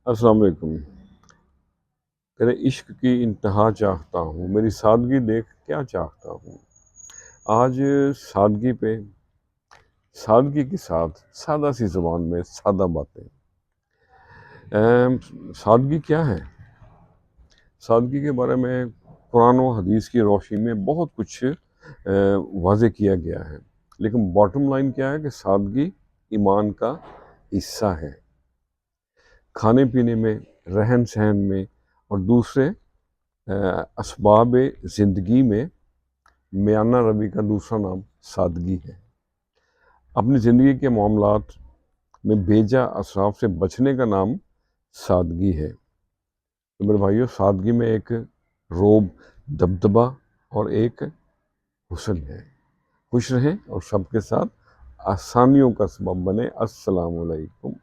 अस्सलाम वालेकुम। तेरे इश्क की इंतहा चाहता हूँ, मेरी सादगी देख क्या चाहता हूँ। आज सादगी पे सादगी के साथ सादा सी ज़ुबान में सादा बातें। सादगी क्या है? सादगी के बारे में कुरान व हदीस की रोशनी में बहुत कुछ वाज़े किया गया है। लेकिन बॉटम लाइन क्या है कि सादगी ईमान का हिस्सा है। खाने-पीने में, रहन-सहन में और दूसरे असबाब ज़िंदगी में मियाना रवि का दूसरा नाम सादगी है। अपनी ज़िंदगी के मामलात में बेजा असराफ से बचने का नाम सादगी है। तो मेरे भाइयों, सादगी में एक रोब, दबदबा और एक हुस्न है। खुश रहें और सबके साथ आसानियों का सबब बने। अस्सलाम वालेकुम।